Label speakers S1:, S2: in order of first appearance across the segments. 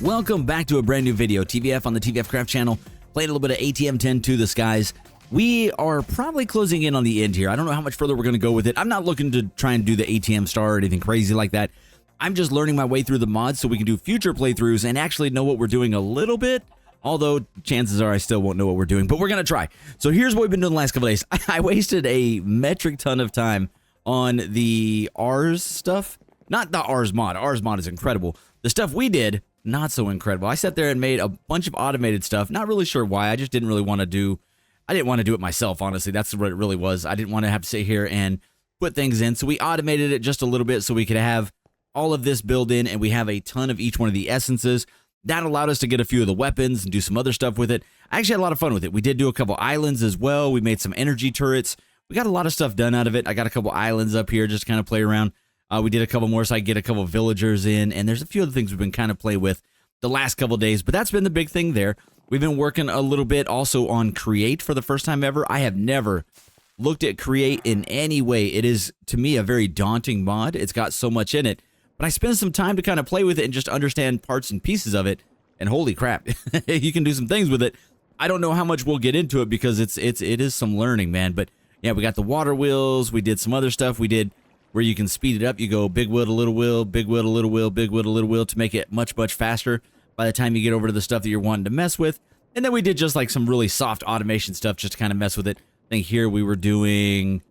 S1: Welcome back to a brand new video. TBF on the TBF Craft channel, playing a little bit of ATM 10 to the skies. We are probably closing in on the end here. I don't know how much further we're going to go with it. I'm not looking to try and do the ATM star or anything crazy like that. I'm just learning my way through the mods so we can do future playthroughs and actually know what we're doing a little bit. Although chances are I still won't know what we're doing, but we're going to try. So here's what we've been doing the last couple days. I wasted a metric ton of time on the Rs stuff. Not the Rs mod. Rs mod is incredible. The stuff we did, not so incredible. I sat there and made a bunch of automated stuff. Not really sure why. I just didn't really want to do... I didn't want to do it myself, honestly. That's what it really was. I didn't want to have to sit here and put things in. So we automated it just a little bit so we could have all of this built in, and we have a ton of each one of the essences. That allowed us to get a few of the weapons and do some other stuff with it. I actually had a lot of fun with it. We did do a couple islands as well. We made some energy turrets. We got a lot of stuff done out of it. I got a couple islands up here just to kind of play around. We did a couple more so I could get a couple villagers in, and there's a few other things we've been kind of playing with the last couple days, but that's been the big thing there. We've been working a little bit also on Create for the first time ever. I have never looked at Create in any way. It is, to me, a very daunting mod. It's got so much in it, but I spent some time to kind of play with it and just understand parts and pieces of it, and holy crap, you can do some things with it. I don't know how much we'll get into it because it is some learning, man, but yeah, we got the water wheels. We did some other stuff. We did where you can speed it up. You go big wheel to little wheel, big wheel to little wheel, big wheel to little wheel to make it much, much faster by the time you get over to the stuff that you're wanting to mess with. And then we did just like some really soft automation stuff just to kind of mess with it. I think here we were doing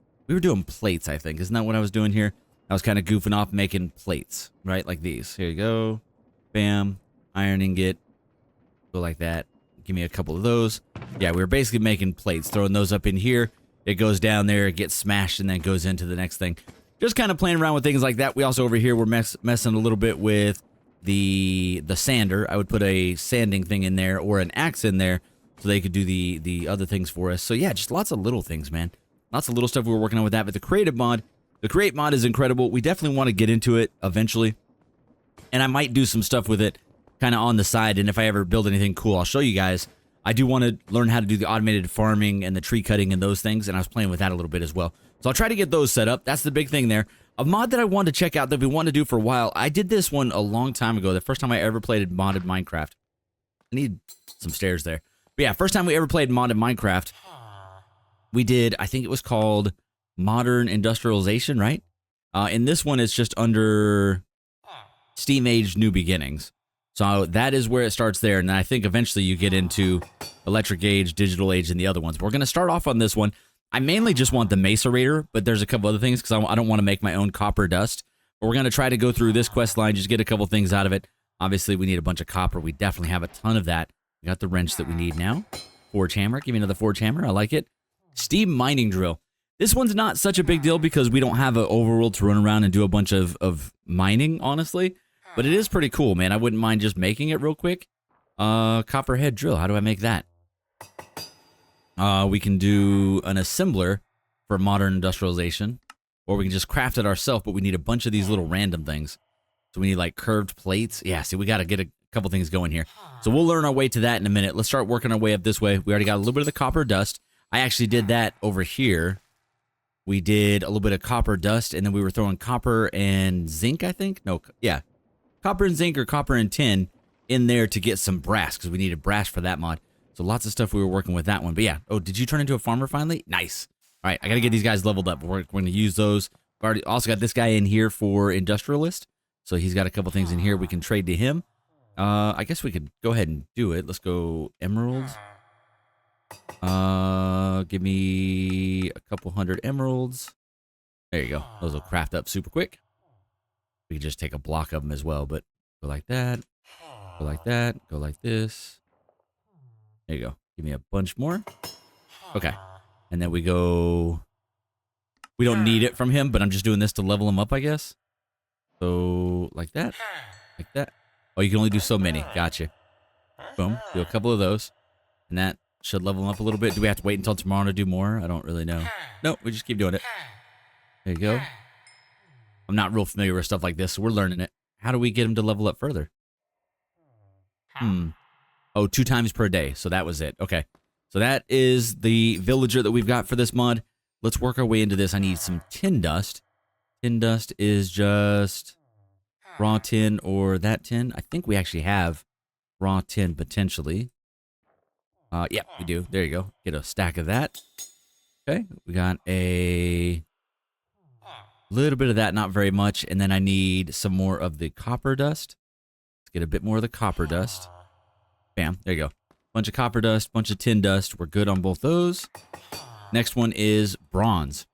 S1: plates, I think. Isn't that what I was doing here? I was kind of goofing off making plates, right? Like these. Here you go. Bam. Iron ingot. Go like that. Give me a couple of those. Yeah, we were basically making plates, throwing those up in here. It goes down there, it gets smashed, and then goes into the next thing. Just kind of playing around with things like that. We also over here were messing a little bit with the sander. I would put a sanding thing in there or an axe in there so they could do the other things for us. So yeah, just lots of little things, man. Lots of little stuff we were working on with that. But the creative mod, the create mod is incredible. We definitely want to get into it eventually. And I might do some stuff with it kind of on the side. And if I ever build anything cool, I'll show you guys. I do want to learn how to do the automated farming and the tree cutting and those things. And I was playing with that a little bit as well. So I'll try to get those set up. That's the big thing there. A mod that I wanted to check out that we wanted to do for a while. I did this one a long time ago. The first time I ever played modded Minecraft. I need some stairs there. But yeah, first time we ever played modded Minecraft. We did, I think it was called Modern Industrialization, right? In this one, it's just under Steam Age New Beginnings. So that is where it starts there. And I think eventually you get into Electric Age, Digital Age, and the other ones. But we're going to start off on this one. I mainly just want the Macerator, but there's a couple other things because I don't want to make my own copper dust. But we're going to try to go through this quest line, just get a couple things out of it. Obviously, we need a bunch of copper. We definitely have a ton of that. We got the wrench that we need now. Forge hammer. Give me another forge hammer. I like it. Steam mining drill. This one's not such a big deal because we don't have an overworld to run around and do a bunch of mining, honestly. But it is pretty cool, man. I wouldn't mind just making it real quick. Copperhead drill. How do I make that? We can do an assembler for modern industrialization, or we can just craft it ourselves, but we need a bunch of these little random things. So we need like curved plates. Yeah, see, we got to get a couple things going here. So we'll learn our way to that in a minute. Let's start working our way up this way. We already got a little bit of the copper dust. I actually did that over here. We did a little bit of copper dust, and then we were throwing copper and zinc, I think. No, yeah. Copper and zinc or copper and tin in there to get some brass, because we needed brass for that mod. So lots of stuff we were working with that one. But yeah. Oh, did you turn into a farmer finally? Nice. All right, I got to get these guys leveled up. We're going to use those. We've already also got this guy in here for Industrialist. So he's got a couple things in here we can trade to him. I guess we could go ahead and do it. Let's go emeralds. Give me a couple hundred emeralds. There you go. Those will craft up super quick. We can just take a block of them as well, but go like that. Go like that. Go like this. There you go. Give me a bunch more. Okay. And then we go... We don't need it from him, but I'm just doing this to level him up, I guess. So, like that. Like that. Oh, you can only do so many. Gotcha. Boom. Do a couple of those. And that should level him up a little bit. Do we have to wait until tomorrow to do more? I don't really know. No, we just keep doing it. There you go. I'm not real familiar with stuff like this, so we're learning it. How do we get him to level up further? Oh, 2 times per day. So that was it. Okay. So that is the villager that we've got for this mod. Let's work our way into this. I need some tin dust. Tin dust is just raw tin or that tin. I think we actually have raw tin potentially. Yeah, we do. There you go. Get a stack of that. Okay, we got a little bit of that, not very much. And then I need some more of the copper dust. Let's get a bit more of the copper dust. Bam, there you go. Bunch of copper dust, bunch of tin dust. We're good on both those. Next one is bronze.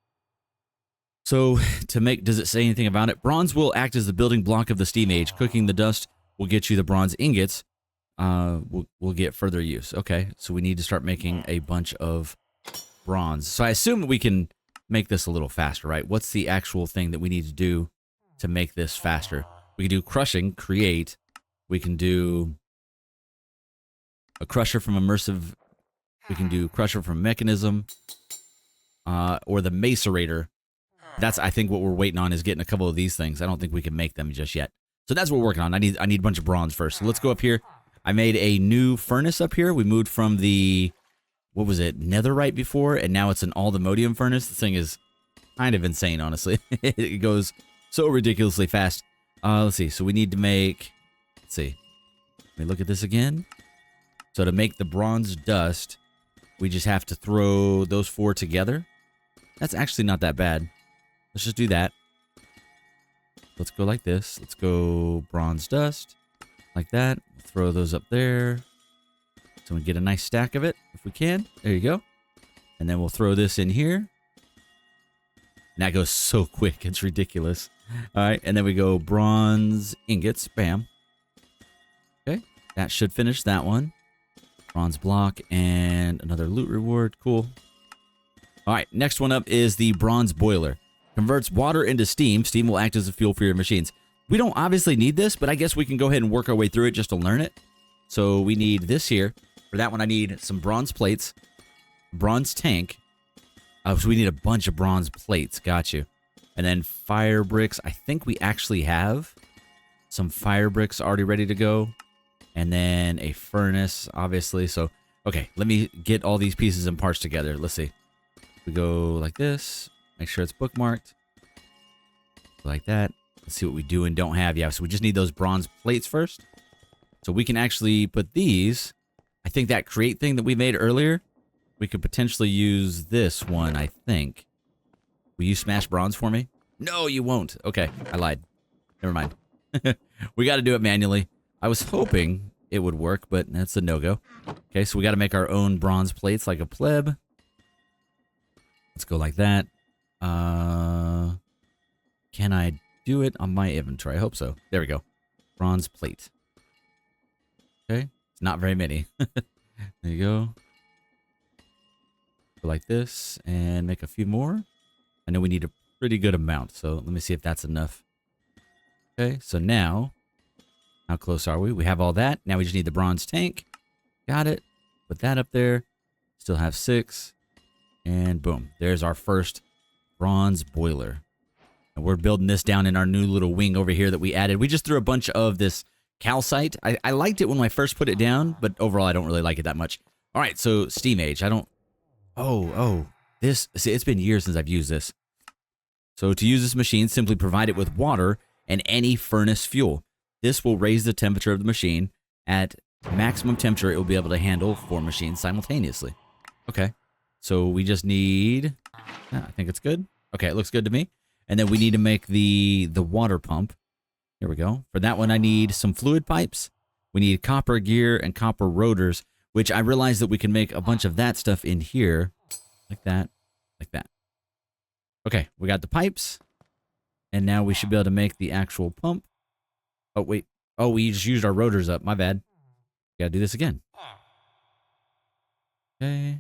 S1: So to make, does it say anything about it? Bronze will act as the building block of the steam age. Cooking the dust will get you the bronze ingots. We'll get further use. Okay, so we need to start making a bunch of bronze. So I assume we can make this a little faster, right? What's the actual thing that we need to do to make this faster? We can do crushing, create. We can do a crusher from immersive. We can do crusher from mechanism, or the macerator. That's, I think, what we're waiting on is getting a couple of these things. I don't think we can make them just yet. So that's what we're working on. I need a bunch of bronze first. So let's go up here. I made a new furnace up here. We moved from the, what was it, netherite before, and now it's an all-the-modium furnace. This thing is kind of insane, honestly. It goes so ridiculously fast. Let's see. So we need to make, let's see. Let me look at this again. So to make the bronze dust, we just have to throw those 4 together. That's actually not that bad. Let's just do that. Let's go like this. Let's go bronze dust. Like that. Throw those up there. So we get a nice stack of it, if we can. There you go. And then we'll throw this in here. And that goes so quick. It's ridiculous. All right. And then we go bronze ingots. Bam. Okay. That should finish that one. Bronze block and another loot reward. Cool. All right. Next one up is the bronze boiler. Converts water into steam. Steam will act as a fuel for your machines. We don't obviously need this, but I guess we can go ahead and work our way through it just to learn it. So we need this here. For that one, I need some bronze plates, bronze tank. Oh, so we need a bunch of bronze plates. Got you. And then fire bricks. I think we actually have some fire bricks already ready to go. And then a furnace, obviously. So, okay, let me get all these pieces and parts together. Let's see. We go like this. Make sure it's bookmarked. Like that. Let's see what we do and don't have. Yeah, so we just need those bronze plates first. So we can actually put these. I think that create thing that we made earlier, we could potentially use this one, I think. Will you smash bronze for me? No, you won't. Okay, I lied. Never mind. We got to do it manually. I was hoping it would work, but that's a no-go. Okay, so we got to make our own bronze plates like a pleb. Let's go like that. Can I do it on my inventory? I hope so. There we go. Bronze plate. Okay. It's not very many. There you go. Go like this and make a few more. I know we need a pretty good amount, so let me see if that's enough. Okay, so now, how close are we? We have all that. Now we just need the bronze tank. Got it. Put that up there. Still have 6. And boom. There's our first bronze boiler. And we're building this down in our new little wing over here that we added. We just threw a bunch of this calcite. I liked it when I first put it down, but overall I don't really like it that much. All right, so steam age. I don't... Oh. This... See, it's been years since I've used this. So to use this machine, simply provide it with water and any furnace fuel. This will raise the temperature of the machine. At maximum temperature, it will be able to handle 4 machines simultaneously. Okay. So we just need... I think it's good. Okay, it looks good to me. And then we need to make the water pump. Here we go. For that one, I need some fluid pipes. We need copper gear and copper rotors, which I realized that we can make a bunch of that stuff in here. Like that. Like that. Okay, we got the pipes. And now we should be able to make the actual pump. Oh, wait. Oh, we just used our rotors up. My bad. Gotta do this again. Okay.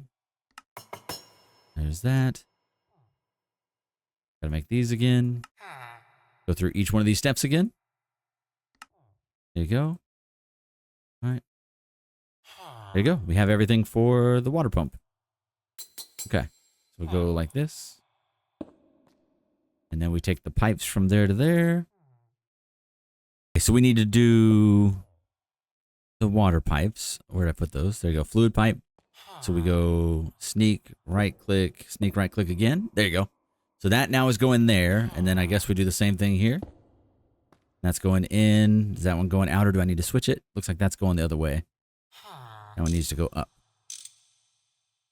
S1: There's that. Gotta make these again. Go through each one of these steps again. There you go. All right. There you go. We have everything for the water pump. Okay. So we go like this. And then we take the pipes from there to there. Okay, so we need to do the water pipes. Where did I put those? There you go. Fluid pipe. So we go sneak, right click again. There you go. So that now is going there. And then I guess we do the same thing here. That's going in. Is that one going out, or do I need to switch it? Looks like that's going the other way. That one needs to go up.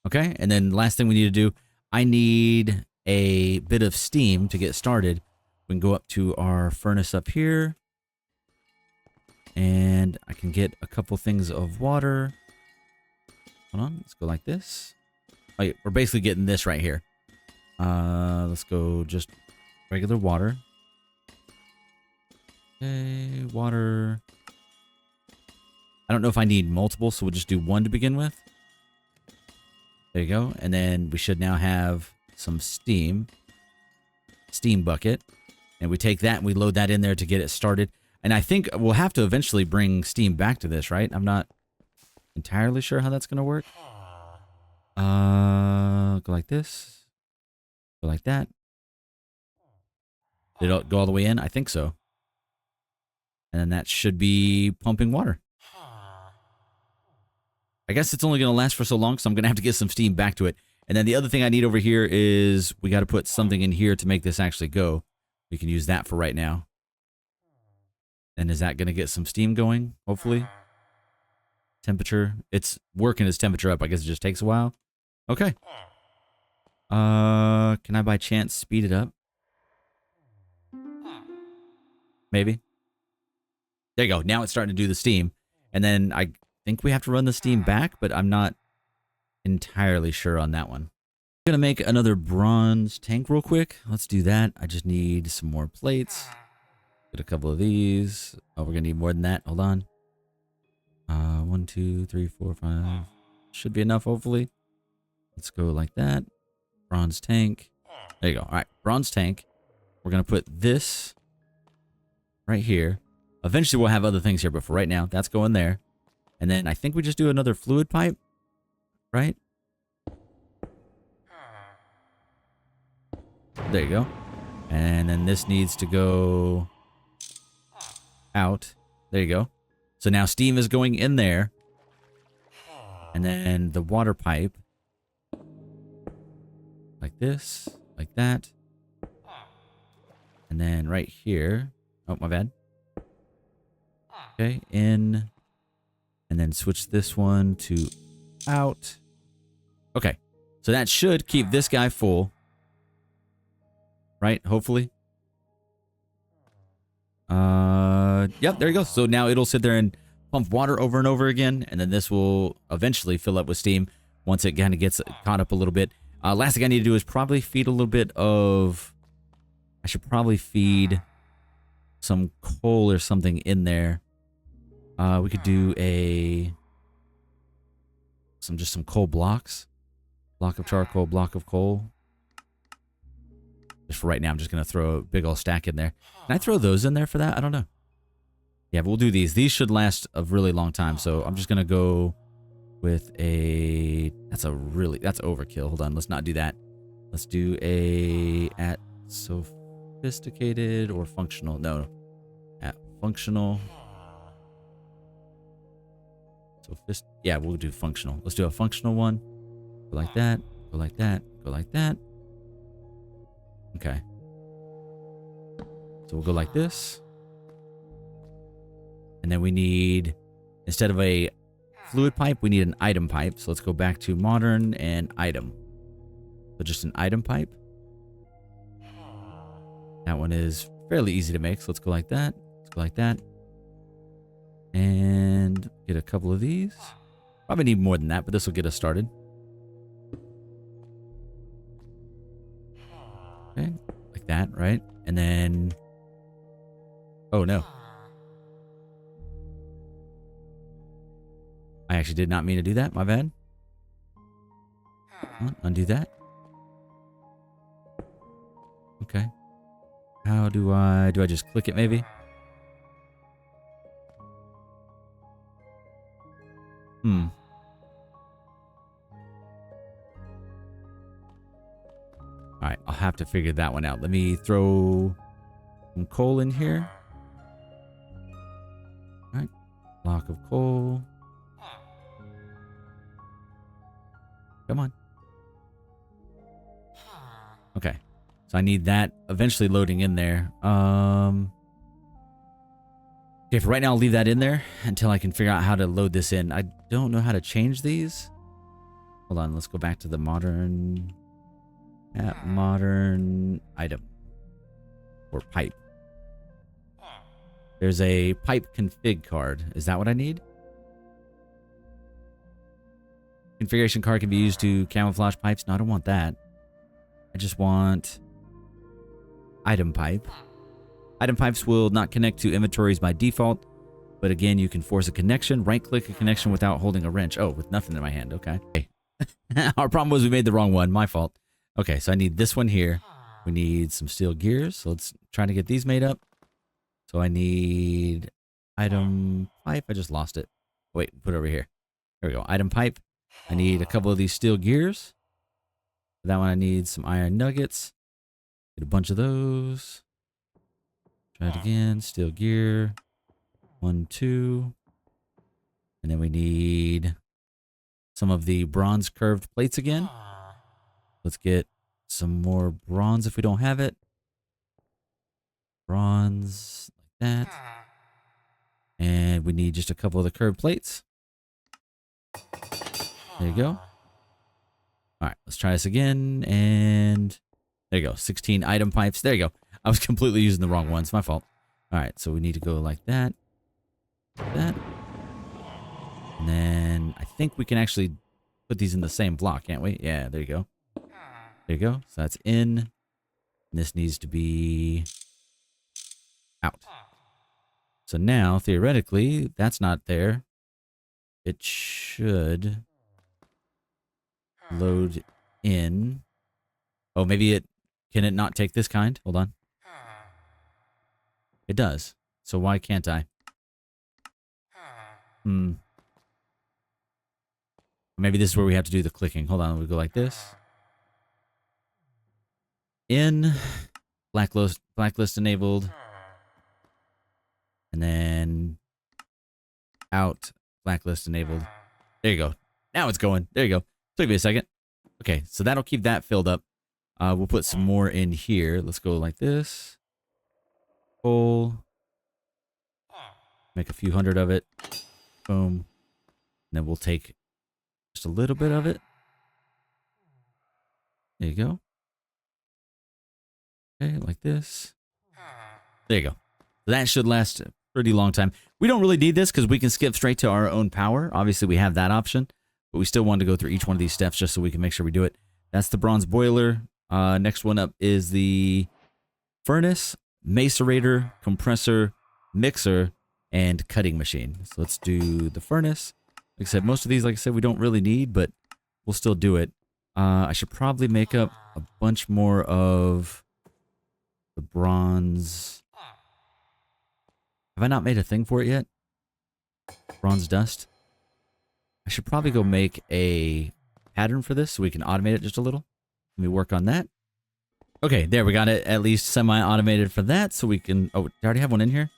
S1: Okay, and then last thing we need to do, I need a bit of steam to get started. We can go up to our furnace up here. And I can get a couple things of water. Hold on, let's go like this. Oh, yeah, we're basically getting this right here. Let's go just regular water. Okay, water. I don't know if I need multiple, so we'll just do one to begin with. There you go. And then we should now have some steam. Steam bucket. And we take that and we load that in there to get it started. And I think we'll have to eventually bring steam back to this, right? I'm not entirely sure how that's going to work. Go like this. Go like that. Did it go all the way in? I think so. And then that should be pumping water. I guess it's only going to last for so long, so I'm going to have to get some steam back to it. And then the other thing I need over here is we got to put something in here to make this actually go. We can use that for right now. And is that going to get some steam going, hopefully? Temperature. It's working its temperature up. I guess it just takes a while. Okay. Can I by chance speed it up? Maybe. There you go. Now it's starting to do the steam. And then I think we have to run the steam back, but I'm not entirely sure on that one. I'm going to make another bronze tank real quick. Let's do that. I just need some more plates. Get a couple of these. Oh, we're going to need more than that. Hold on. 1, 2, 3, 4, 5. Should be enough, hopefully. Let's go like that. Bronze tank. There you go. All right. Bronze tank. We're going to put this right here. Eventually, we'll have other things here, but for right now, that's going there. And then I think we just do another fluid pipe, right? There you go. And then this needs to go out. There you go. So now steam is going in there. And then the water pipe. Like this. Like that. And then right here. Oh, my bad. Okay, in. And then switch this one to out. Okay. So that should keep this guy full. Right? Hopefully. Yep, there you go. So now it'll sit there and pump water over and over again. And then this will eventually fill up with steam once it kind of gets caught up a little bit. Last thing I need to do is probably feed a little bit of... I should probably feed some coal or something in there. We could do just some coal blocks. Block of charcoal, block of coal. Just for right now, I'm just going to throw a big old stack in there. Can I throw those in there for that? I don't know. Yeah, but we'll do these. These should last a really long time, so I'm just going to go with a... That's overkill. Hold on, let's not do that. Let's do a at sophisticated or functional. No, at functional. Yeah, we'll do functional. Let's do a functional one. Go like that. Go like that. Go like that. Okay. So we'll go like this. And then we need, instead of a fluid pipe, we need an item pipe. So let's go back to modern and item. So just an item pipe. That one is fairly easy to make. So let's go like that. Let's go like that. And get a couple of these. Probably need more than that, but this will get us started. Okay, like that, right? And then... Oh, no. I actually did not mean to do that. My bad. Undo that. Okay. How do I just click it maybe? Alright, I'll have to figure that one out. Let me throw some coal in here. Alright, block of coal. Come on. Okay, so I need that eventually loading in there. Okay, for right now, I'll leave that in there until I can figure out how to load this in. I don't know how to change these. Hold on, let's go back to the modern item or pipe. There's a pipe config card. Is that what I need? Configuration card can be used to camouflage pipes. No, I don't want that. I just want item pipe. Item pipes will not connect to inventories by default, but again, you can force a connection. Right-click a connection without holding a wrench. Oh, with nothing in my hand. Okay. Our problem was we made the wrong one. My fault. Okay, so I need this one here. We need some steel gears. So let's try to get these made up. So I need item pipe. I just lost it. Wait, put it over here. There we go. Item pipe. I need a couple of these steel gears. For that one, I need some iron nuggets. Get a bunch of those. Try it again. Steel gear. 1, 2. And then we need some of the bronze curved plates again. Let's get some more bronze if we don't have it. Bronze, like that. And we need just a couple of the curved plates. There you go. All right, let's try this again. And there you go. 16 item pipes. There you go. I was completely using the wrong ones. My fault. All right, so we need to go like that. Like that. And then I think we can actually put these in the same block, can't we? Yeah, there you go. There you go. So that's in. And this needs to be out. So now, theoretically, that's not there. It should load in. Oh, maybe it... Can it not take this kind? Hold on. It does. So why can't I? Maybe this is where we have to do the clicking. Hold on. We go like this. In. Blacklist enabled. And then out. Blacklist enabled. There you go. Now it's going. There you go. Took me a second. Okay, so that'll keep that filled up. We'll put some more in here. Let's go like this. Pull. Make a few hundred of it. Boom. And then we'll take just a little bit of it. There you go. Okay, like this. There you go. That should last a pretty long time. We don't really need this because we can skip straight to our own power. Obviously, we have that option. But we still want to go through each one of these steps just so we can make sure we do it. That's the bronze boiler. Next one up is the furnace, macerator, compressor, mixer, and cutting machine. So let's do the furnace. Like I said, most of these, like I said, we don't really need, but we'll still do it. I should probably make up a bunch more of the bronze. Have I not made a thing for it yet? Bronze dust. I should probably go make a pattern for this so we can automate it just a little. Let me work on that. Okay, there, we got it at least semi-automated for that, so we can... Oh, I already have one in here?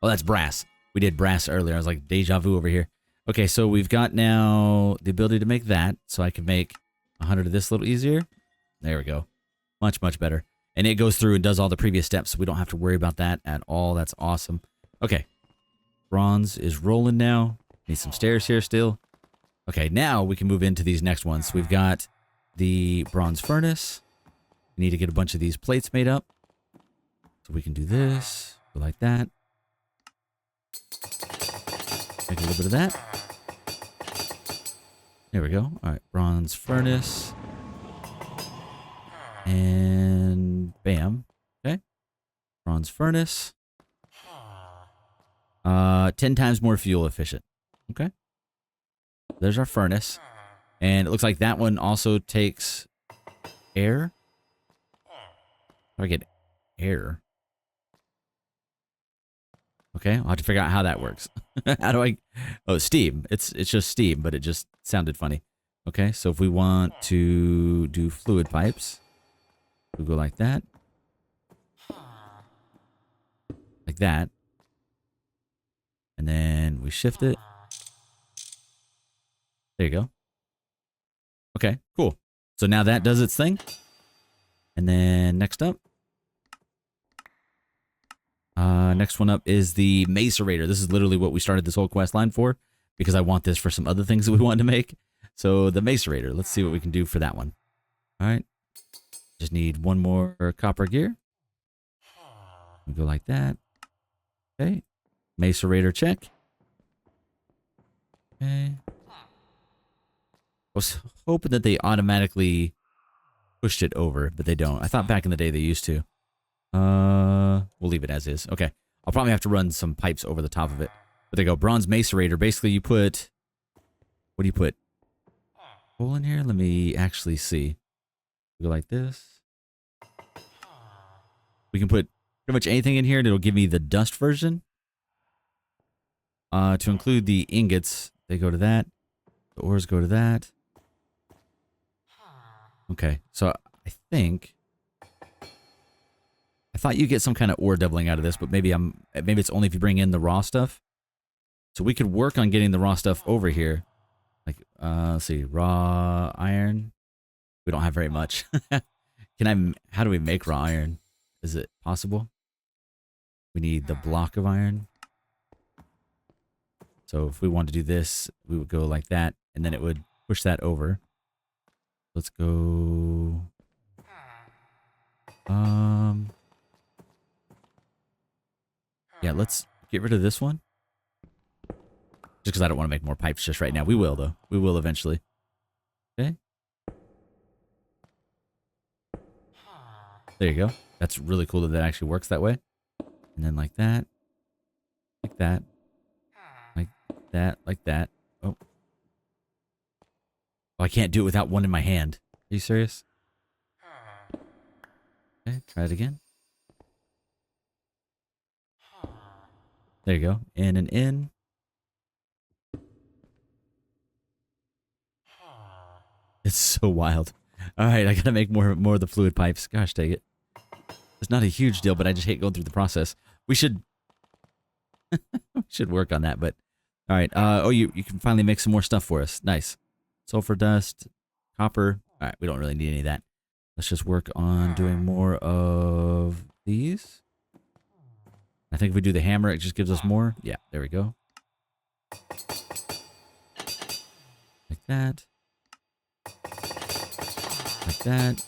S1: Oh, that's brass. We did brass earlier. I was like, deja vu over here. Okay, so we've got now the ability to make that, so I can make 100 of this a little easier. There we go. Much, much better. And it goes through and does all the previous steps, so we don't have to worry about that at all. That's awesome. Okay. Bronze is rolling now. Need some stairs here still. Okay, now we can move into these next ones. We've got the bronze furnace. We need to get a bunch of these plates made up. So we can do this. Go like that. Make a little bit of that. There we go. All right, bronze furnace. And bam. Okay. Bronze furnace. 10 times more fuel efficient. Okay. There's our furnace. And it looks like that one also takes air. How do I get air? Okay, I'll have to figure out how that works. How do I... Oh, steam. It's just steam, but it just sounded funny. Okay, so if we want to do fluid pipes, we go like that. Like that. And then we shift it. There you go. Okay, cool. So now that does its thing. And then next up. Next one up is the macerator. This is literally what we started this whole quest line for, because I want this for some other things that we want to make. So the macerator, let's see what we can do for that one. All right. Just need one more copper gear. We go like that. Okay. Macerator check. Okay. I was hoping that they automatically pushed it over, but they don't. I thought back in the day they used to. We'll leave it as is. Okay. I'll probably have to run some pipes over the top of it. But there you go. Bronze macerator. Basically, you put... What do you put? Hole in here? Let me actually see. Go like this. We can put pretty much anything in here, and it'll give me the dust version. To include the ingots, they go to that. The ores go to that. Okay, so I think... I thought you get some kind of ore doubling out of this, but maybe it's only if you bring in the raw stuff. So we could work on getting the raw stuff over here. Like, let's see, raw iron. We don't have very much. How do we make raw iron? Is it possible? We need the block of iron. So if we want to do this, we would go like that, and then it would push that over. Let's go... Yeah, let's get rid of this one. Just because I don't want to make more pipes just right now. We will, though. We will eventually. Okay. There you go. That's really cool that that actually works that way. And then like that. Like that. Like that. Like that. Oh. Oh, I can't do it without one in my hand. Are you serious? Okay, try it again. There you go. In and in. It's so wild. All right, I gotta make more of the fluid pipes. Gosh, dang it. It's not a huge deal, but I just hate going through the process. We should work on that. But all right. Oh, you can finally make some more stuff for us. Nice. Sulfur dust, copper. All right, we don't really need any of that. Let's just work on doing more of these. I think if we do the hammer, it just gives us more. Yeah, there we go. Like that. Like that.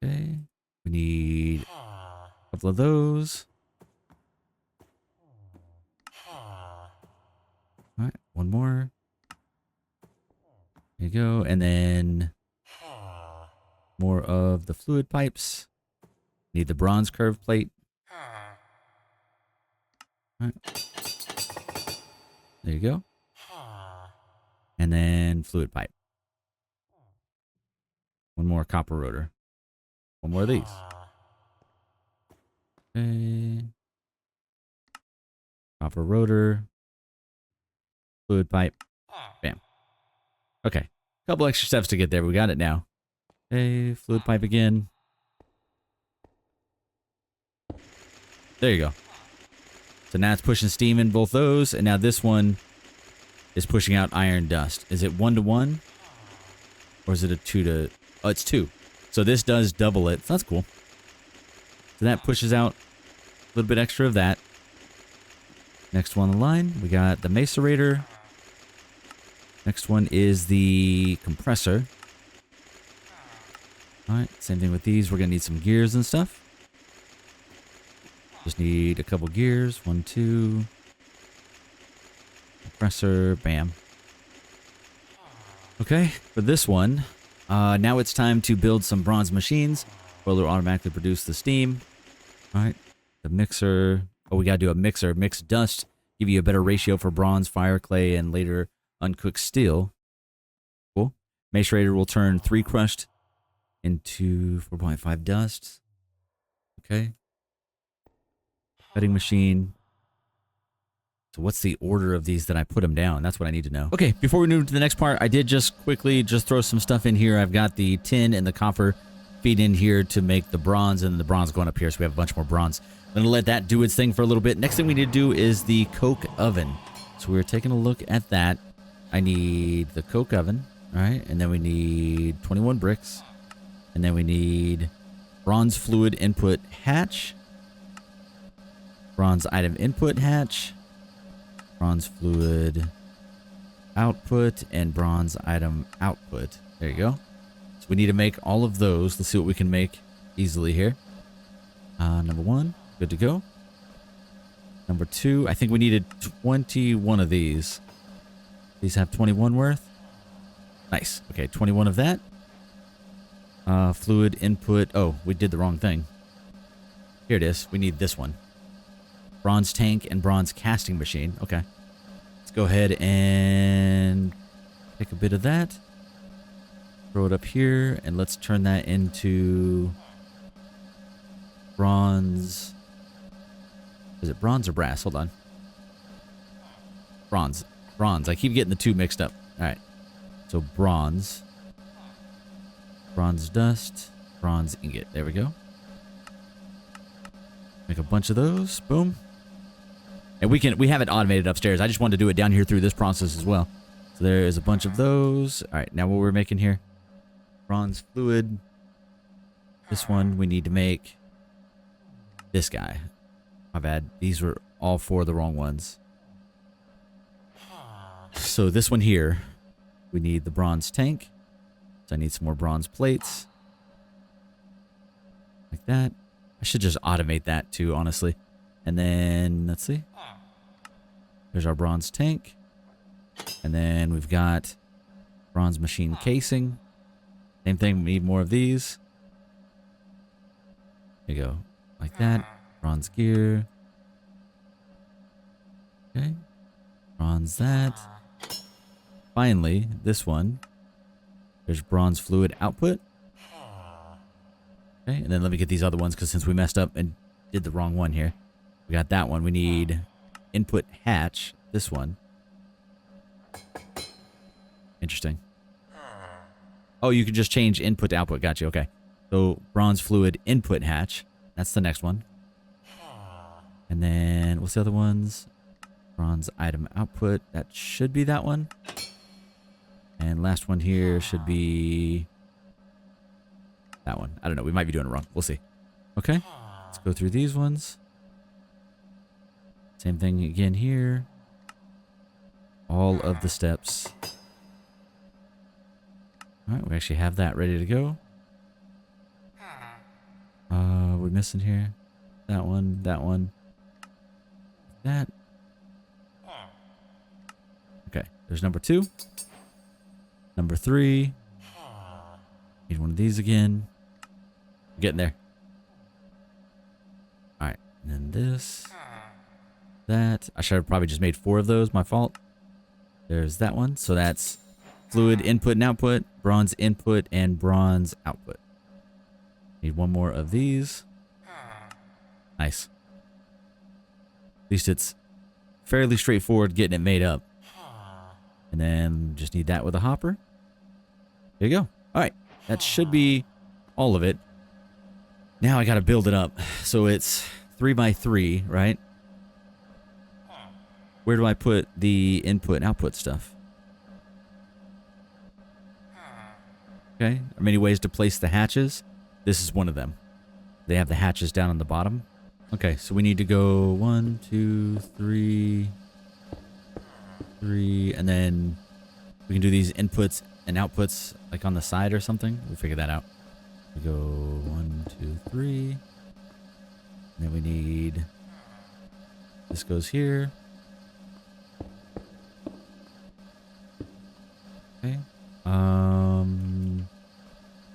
S1: Okay. We need a couple of those. All right, one more. There you go. And then more of the fluid pipes. Need the bronze curve plate. All right. There you go. And then fluid pipe. One more copper rotor. One more of these. Okay. Copper rotor. Fluid pipe. Bam. Okay. Couple extra steps to get there. We got it now. Okay. Fluid pipe again. There you go. So now it's pushing steam in both those, and now this one is pushing out iron dust. Is it 1 to 1? Or is it a 2 to... Oh, it's 2. So this does double it. So that's cool. So that pushes out a little bit extra of that. Next one on the line, we got the macerator. Next one is the compressor. Alright, same thing with these. We're going to need some gears and stuff. Just need a couple gears. 1, 2. Compressor. Bam. Okay, for this one, now it's time to build some bronze machines. Boiler will automatically produce the steam. Alright, the mixer. Oh, we gotta do a mixer. Mix dust. Give you a better ratio for bronze, fire, clay, and later uncooked steel. Cool. Macerator will turn 3 crushed into 4.5 dust. Okay. Cutting machine. So what's the order of these that I put them down? That's what I need to know. Okay, before we move to the next part, I did just quickly throw some stuff in here. I've got the tin and the copper feed in here to make the bronze, and the bronze going up here, so we have a bunch more bronze. I'm going to let that do its thing for a little bit. Next thing we need to do is the coke oven. So we're taking a look at that. I need the coke oven, all right? And then we need 21 bricks. And then we need bronze fluid input hatch. Bronze item input hatch, bronze fluid output, and bronze item output. There you go. So we need to make all of those. Let's see what we can make easily here. Number 1, good to go. Number 2, I think we needed 21 of these. These have 21 worth. Nice. Okay, 21 of that. Fluid input. Oh, we did the wrong thing. Here it is. We need this one. Bronze tank and bronze casting machine. Okay. Let's go ahead and pick a bit of that. Throw it up here, and let's turn that into bronze. Is it bronze or brass? Hold on. Bronze. Bronze. I keep getting the two mixed up. All right. So bronze. Bronze dust. Bronze ingot. There we go. Make a bunch of those. Boom. And we have it automated upstairs. I just wanted to do it down here through this process as well. So there is a bunch of those. All right. Now what we're making here. Bronze fluid. This one we need to make this guy. My bad. These were all 4 of the wrong ones. So this one here, we need the bronze tank. So I need some more bronze plates. Like that. I should just automate that too, honestly. And then, let's see. There's our bronze tank. And then we've got bronze machine casing. Same thing, we need more of these. There you go. Like that. Bronze gear. Okay. Bronze that. Finally, this one. There's bronze fluid output. Okay, and then let me get these other ones, because since we messed up and did the wrong one here. We got that one. We need input hatch. This one. Interesting. Oh, you can just change input to output. Gotcha. Okay. So bronze fluid input hatch. That's the next one. And then what's the other ones? Bronze item output. That should be that one. And last one here should be that one. I don't know. We might be doing it wrong. We'll see. Okay. Let's go through these ones. Same thing again here. All of the steps. All right. We actually have that ready to go. We're missing here. That one. That one. That. Okay. There's number 2. Number 3. Need one of these again. We're getting there. Alright. And then this. That. I should have probably just made 4 of those. My fault. There's that one. So that's fluid input and output, bronze input, and bronze output. Need one more of these. Nice. At least it's fairly straightforward getting it made up. And then just need that with a hopper. There you go. All right. That should be all of it. Now I got to build it up. So it's 3 by 3, right? Where do I put the input and output stuff? Okay. There are many ways to place the hatches. This is one of them. They have the hatches down on the bottom. Okay. So we need to go 1, 2, 3... 3, and then we can do these inputs and outputs like on the side or something. We'll figure that out. We go 1, 2, 3. And then we need, this goes here. Okay. I don't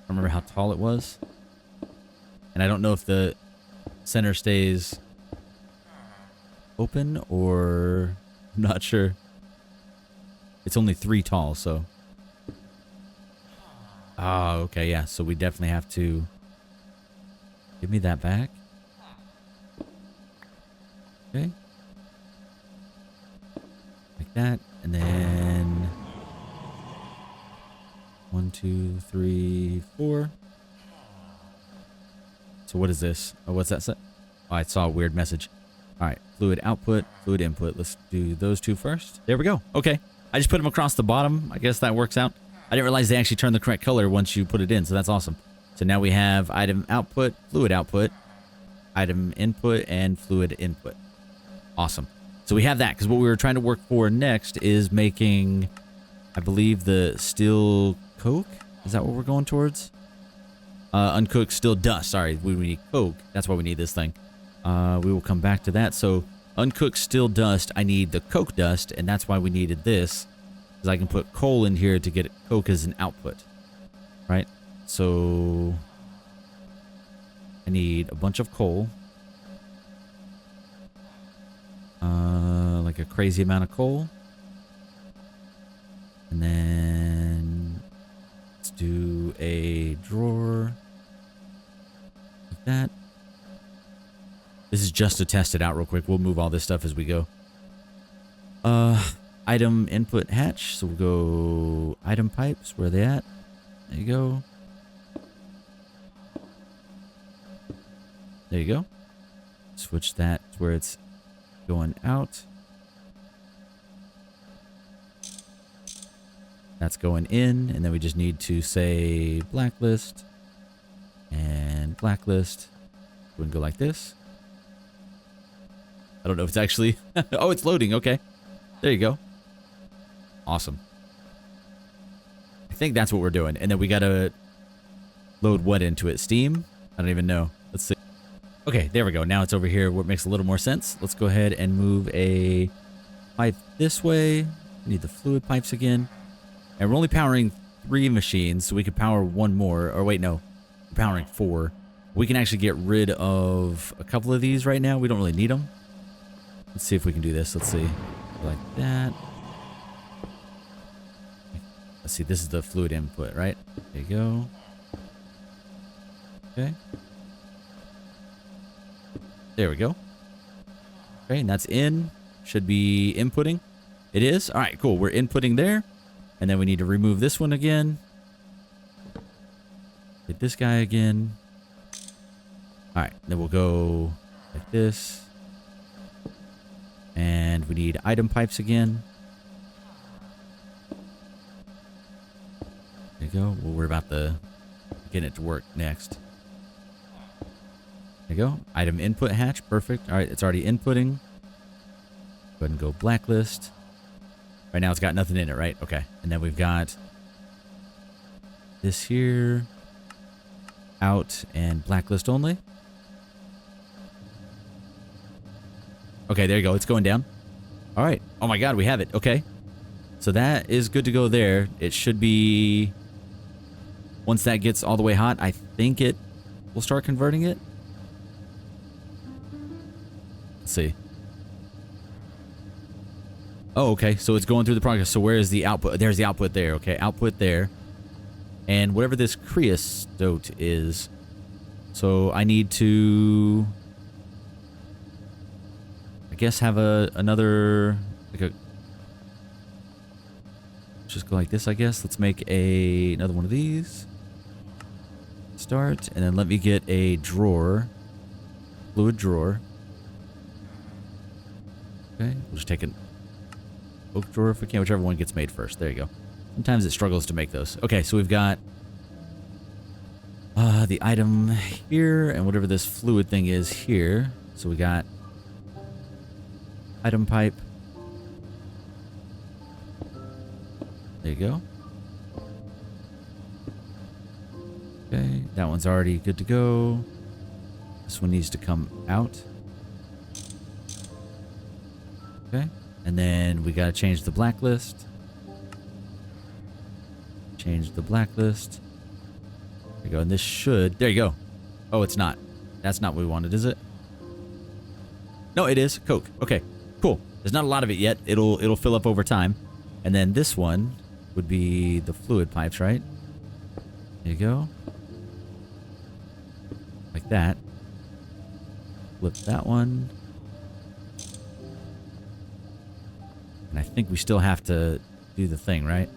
S1: remember how tall it was. And I don't know if the center stays open or I'm not sure. It's only 3 tall, so. Oh, okay, yeah. So we definitely have to give me that back. Okay. Like that. And then 1, 2, 3, 4. So what is this? Oh, what's that? Oh, I saw a weird message. All right. Fluid output, fluid input. Let's do those 2 first. There we go. Okay. I just put them across the bottom. I guess that works out. I didn't realize they actually turn the correct color once you put it in, so that's awesome. So now we have item output, fluid output, item input, and fluid input. Awesome. So we have that, because what we were trying to work for next is making, I believe, the steel coke. Is that what we're going towards? Uncooked steel dust. Sorry, we need coke. That's why we need this thing. We will come back to that. So uncooked steel dust, I need the coke dust, and that's why we needed this, because I can put coal in here to get coke as an output. Right? So I need a bunch of coal. Like a crazy amount of coal. And then let's do a drawer like that. This is just to test it out real quick. We'll move all this stuff as we go. Item input hatch. So we'll go item pipes. Where are they at? There you go. There you go. Switch that to where it's going out. That's going in, and then we just need to say blacklist and blacklist. We can go like this. I don't know if it's actually... oh, it's loading. Okay. There you go. Awesome. I think that's what we're doing. And then we got to load what into it? Steam? I don't even know. Let's see. Okay, there we go. Now it's over here where it makes a little more sense. Let's go ahead and move a pipe this way. We need the fluid pipes again. And we're only powering 3 machines, so we could power 1 more. Or wait, no. We're powering 4. We can actually get rid of a couple of these right now. We don't really need them. Let's see if we can do this. Let's see. Like that. Let's see. This is the fluid input, right? There you go. Okay. There we go. Okay, and that's in. Should be inputting. It is. All right, cool. We're inputting there. And then we need to remove this one again. Hit this guy again. All right, then we'll go like this. And we need item pipes again. There you go. We'll worry about getting it to work next. There you go. Item input hatch. Perfect. All right, it's already inputting. Go ahead and go blacklist. Right now it's got nothing in it, right? Okay. And then we've got this here. Out and blacklist only. Okay, there you go. It's going down. All right. Oh my God, we have it. Okay. So that is good to go there. It should be... Once that gets all the way hot, I think it will start converting it. Let's see. Oh, okay. So it's going through the progress. So where is the output? There's the output there. Okay, output there. And whatever this creosote is. So I need to... I guess have another... Like a... Just go like this, I guess. Let's make another one of these. Start. And then let me get a drawer. Fluid drawer. Okay. We'll just take an oak drawer if we can. Whichever one gets made first. There you go. Sometimes it struggles to make those. Okay, so we've got the item here and whatever this fluid thing is here. So we got item pipe. There you go. Okay, that one's already good to go. This one needs to come out. Okay, and then we gotta change the blacklist. Change the blacklist. There you go, and this should... There you go. Oh, it's not. That's not what we wanted, is it? No, it is. Coke. Okay, cool. There's not a lot of it yet. It'll fill up over time. And then this one would be the fluid pipes, right? There you go. Like that. Flip that one. And I think we still have to do the thing, right?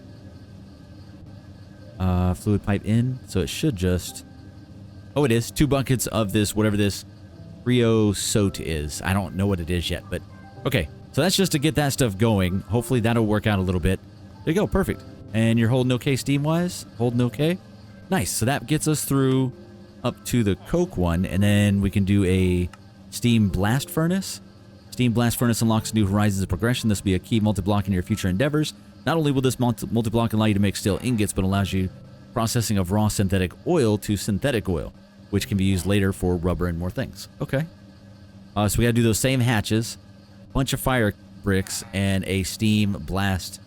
S1: Fluid pipe in. So it should just... Oh, it is. 2 buckets of this, whatever this creosote is. I don't know what it is yet, but... Okay. So that's just to get that stuff going. Hopefully that'll work out a little bit. There you go. Perfect. And you're holding okay steam-wise? Holding okay? Nice. So that gets us through up to the coke one, and then we can do a steam blast furnace. Steam Blast Furnace unlocks new horizons of progression. This will be a key multi-block in your future endeavors. Not only will this multi-block allow you to make steel ingots, but allows you processing of raw synthetic oil to synthetic oil, which can be used later for rubber and more things. Okay. So we got to do those same hatches, bunch of fire bricks, and a steam blast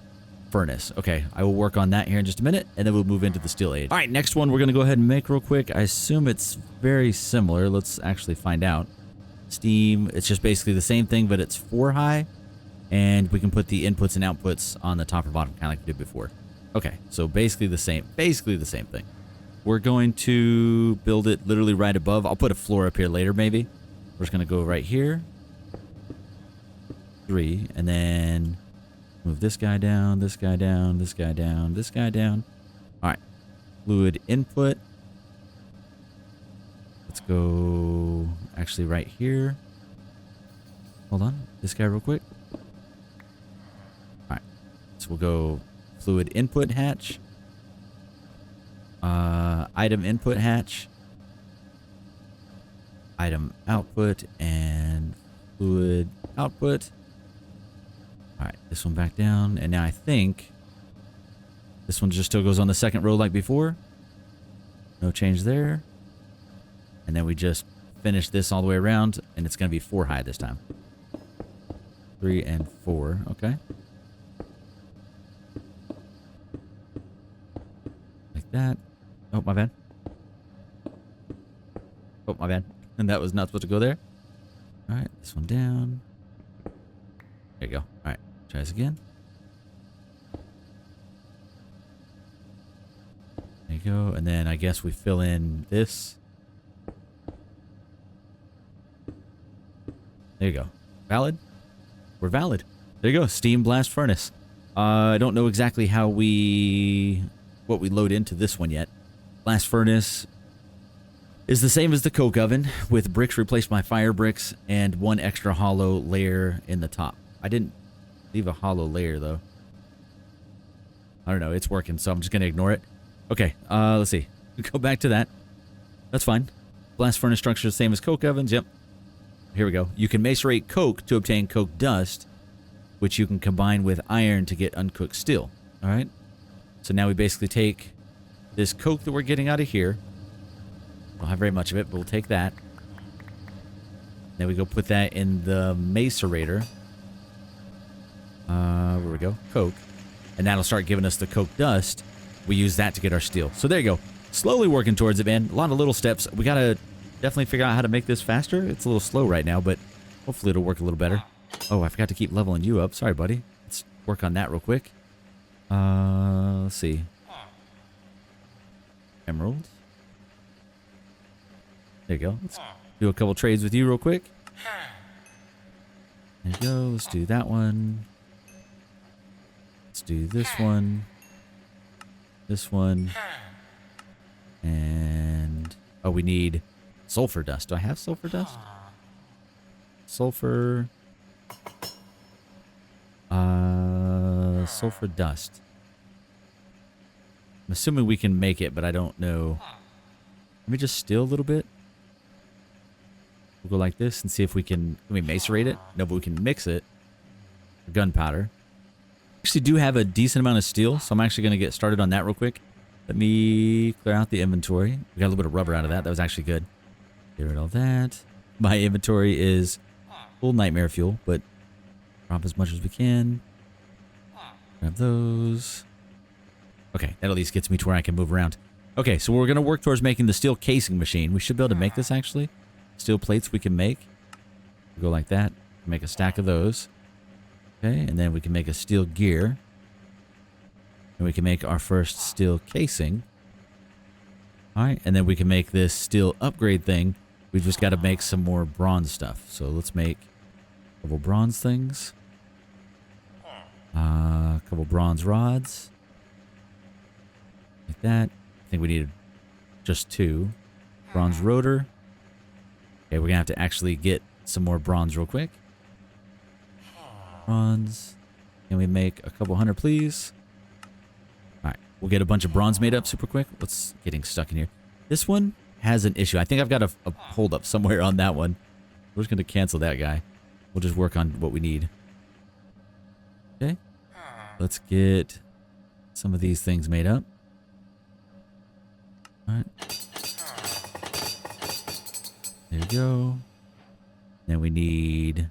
S1: furnace. Okay, I will work on that here in just a minute, and then we'll move into the steel age. All right, next one we're going to go ahead and make real quick. I assume it's very similar. Let's actually find out. Steam, it's just basically the same thing, but it's 4 high, and we can put the inputs and outputs on the top or bottom, kind of like we did before. Okay, so basically the same thing. We're going to build it literally right above. I'll put a floor up here later, maybe. We're just going to go right here. 3, and then move this guy down, this guy down, this guy down, this guy down. All right. Fluid input. Let's go actually right here. Hold on. This guy real quick. All right. So we'll go fluid input hatch. Item input hatch. Item output and fluid output. All right, this one back down, and now I think this one just still goes on the second row like before. No change there. And then we just finish this all the way around, and it's going to be 4 high this time. 3 and 4, okay. Like that. Oh, my bad. Oh, my bad. And that was not supposed to go there. All right, this one down. There you go. All right, try this again. There you go. And then I guess we fill in this. There you go. Valid? We're valid. There you go. Steam Blast Furnace. I don't know exactly what we load into this one yet. Blast Furnace is the same as the coke oven, with bricks replaced by fire bricks and 1 extra hollow layer in the top. I didn't leave a hollow layer, though. I don't know. It's working, so I'm just going to ignore it. Okay, let's see. Go back to that. That's fine. Blast furnace structure is the same as coke ovens. Yep. Here we go. You can macerate coke to obtain coke dust, which you can combine with iron to get uncooked steel. All right? So now we basically take this coke that we're getting out of here. Don't have very much of it, but we'll take that. Then we go put that in the macerator. Where we go? Coke. And that'll start giving us the coke dust. We use that to get our steel. So there you go. Slowly working towards it, man. A lot of little steps. We gotta definitely figure out how to make this faster. It's a little slow right now, but hopefully it'll work a little better. Oh, I forgot to keep leveling you up. Sorry, buddy. Let's work on that real quick. Let's see. Emerald. There you go. Let's do a couple trades with you real quick. There you go. Let's do that one. Let's do this one. This one. And... oh, we need sulfur dust. Do I have sulfur dust? Sulfur... sulfur dust. I'm assuming we can make it, but I don't know. Let me just steal a little bit. We'll go like this and see if we can we macerate it? No, but we can mix it for gunpowder. Actually do have a decent amount of steel, so I'm actually going to get started on that real quick. Let me clear out the inventory. We got a little bit of rubber out of that. That was actually good. Get rid of all that. My inventory is full nightmare fuel, but drop as much as we can. Grab those. Okay, that at least gets me to where I can move around. Okay, so we're going to work towards making the steel casing machine. We should be able to make this, actually. Steel plates we can make. We'll go like that. Make a stack of those. Okay, and then we can make a steel gear. And we can make our first steel casing. Alright, and then we can make this steel upgrade thing. We've just got to make some more bronze stuff. So let's make a couple bronze things. A couple bronze rods. Like that. I think we needed just 2. Bronze rotor. Okay, we're going to have to actually get some more bronze real quick. Bronze. Can we make a couple hundred, please? Alright, we'll get a bunch of bronze made up super quick. What's getting stuck in here? This one has an issue. I think I've got a hold up somewhere on that one. We're just going to cancel that guy. We'll just work on what we need. Okay. Let's get some of these things made up. All right. There we go. Then we need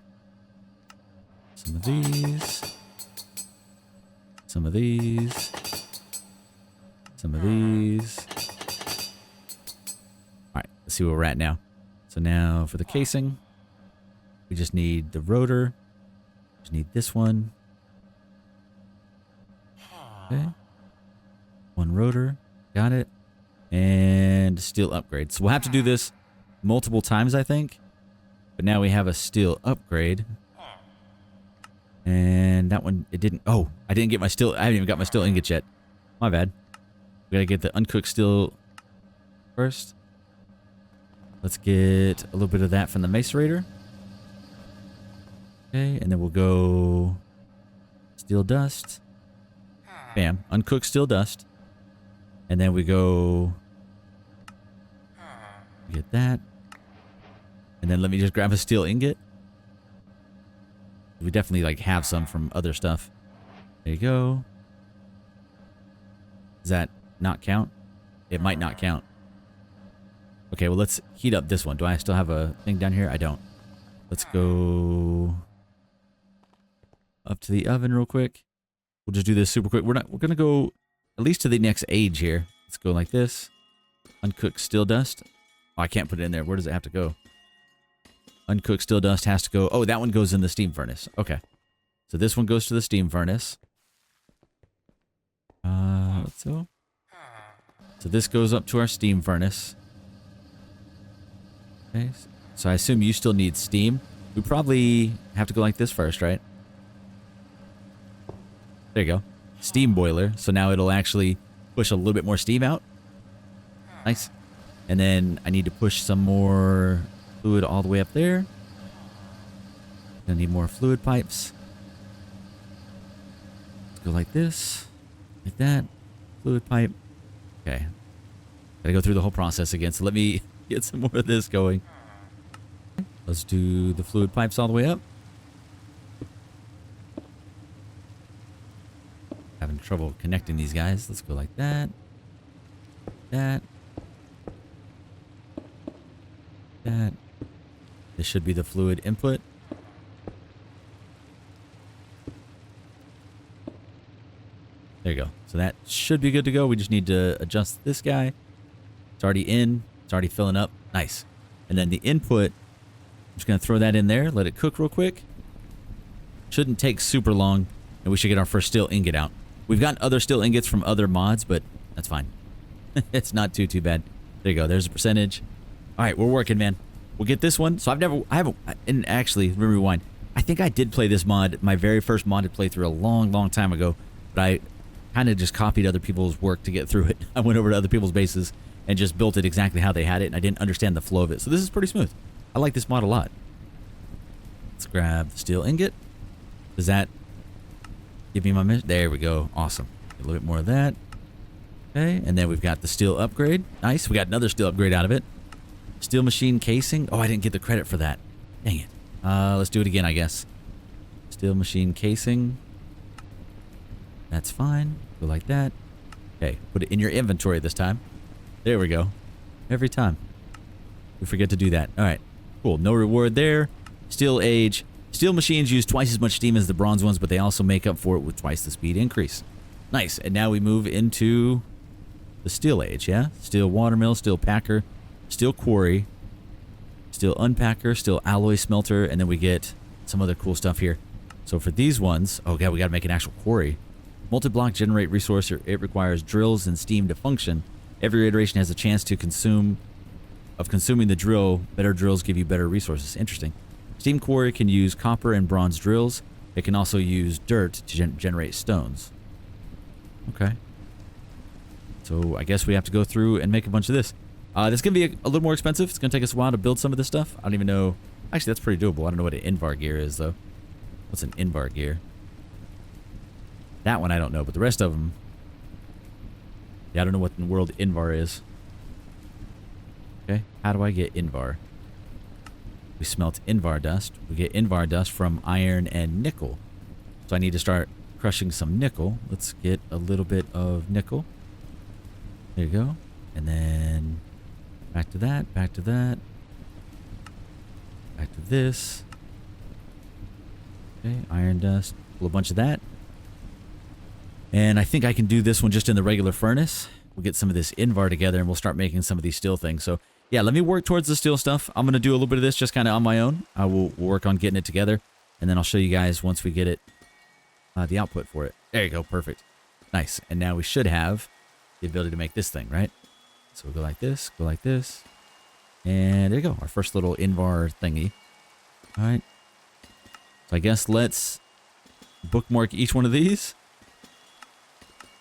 S1: some of these. Some of these. Some of these. All right, let's see where we're at now. So now for the casing, we just need the rotor. Just need this one. Okay. One rotor. Got it. And steel upgrade. So we'll have to do this multiple times, I think. But now we have a steel upgrade. And that one, it didn't. Oh, I didn't get my steel. I haven't even got my steel ingots yet. My bad. We gotta get the uncooked steel first. Let's get a little bit of that from the macerator. Okay, and then we'll go steel dust. Bam, uncooked steel dust. And then we go get that. And then let me just grab a steel ingot. We definitely like have some from other stuff. There you go. Does that not count? It might not count. Okay, well, let's heat up this one. Do I still have a thing down here? I don't. Let's go up to the oven real quick. We'll just do this super quick. We're gonna go at least to the next age here. Let's go like this. Uncooked steel dust. Oh, I can't put it in there. Where does it have to go? Uncooked steel dust has to go. Oh, that one goes in the steam furnace. Okay. So this one goes to the steam furnace. Let's go. So this goes up to our steam furnace. Okay. So I assume you still need steam. We probably have to go like this first, right? There you go. Steam boiler. So now it'll actually push a little bit more steam out. Nice. And then I need to push some more fluid all the way up there. Gonna need more fluid pipes. Let's go like this. Like that. Fluid pipe. Okay. Gotta go through the whole process again. So let me get some more of this going. Let's do the fluid pipes all the way up. Having trouble connecting these guys. Let's go like that. That. That. This should be the fluid input. There you go. So that should be good to go. We just need to adjust this guy. It's already in. It's already filling up. Nice. And then the input, I'm just going to throw that in there. Let it cook real quick. Shouldn't take super long. And we should get our first steel ingot out. We've gotten other steel ingots from other mods, but that's fine. It's not too bad. There you go. There's a percentage. All right, we're working, man. We'll get this one. So I haven't, and actually, let me rewind. I think I did play this mod, my very first modded playthrough a long time ago, but I kind of just copied other people's work to get through it. I went over to other people's bases and just built it exactly how they had it, and I didn't understand the flow of it. So this is pretty smooth. I like this mod a lot. Let's grab the steel ingot. Does that give me my mission? There we go. Awesome. A little bit more of that. Okay, and then we've got the steel upgrade. Nice. We got another steel upgrade out of it. Steel machine casing. Oh, I didn't get the credit for that. Dang it. Let's do it again, I guess. Steel machine casing. That's fine. Go like that. Okay, put it in your inventory this time. There we go. Every time. We forget to do that. All right. Cool. No reward there. Steel age. Steel machines use twice as much steam as the bronze ones, but they also make up for it with twice the speed increase. Nice. And now we move into the steel age, yeah? Steel watermill, steel packer, steel quarry, steel unpacker, steel alloy smelter, and then we get some other cool stuff here. So for these ones, oh god, we got to make an actual quarry. Multi-block generate resource. It requires drills and steam to function. Every iteration has a chance to consuming the drill. Better drills give you better resources. Interesting. Steam quarry can use copper and bronze drills. It can also use dirt to generate stones. Okay. So I guess we have to go through and make a bunch of this. This is going to be a little more expensive. It's going to take us a while to build some of this stuff. I don't even know. Actually, that's pretty doable. I don't know what an Invar gear is, though. What's an Invar gear? That one I don't know, but the rest of them... Yeah, I don't know what in the world Invar is. Okay, how do I get Invar? We smelt Invar dust. We get Invar dust from iron and nickel. So I need to start crushing some nickel. Let's get a little bit of nickel. There you go. And then back to that, back to that. Back to this. Okay, iron dust. Pull a bunch of that. And I think I can do this one just in the regular furnace. We'll get some of this Invar together and we'll start making some of these steel things. So yeah, let me work towards the steel stuff. I'm going to do a little bit of this just kind of on my own. I will work on getting it together. And then I'll show you guys once we get it, the output for it. There you go. Perfect. Nice. And now we should have the ability to make this thing, right? So we'll go like this, go like this. And there you go. Our first little Invar thingy. All right. So I guess let's bookmark each one of these.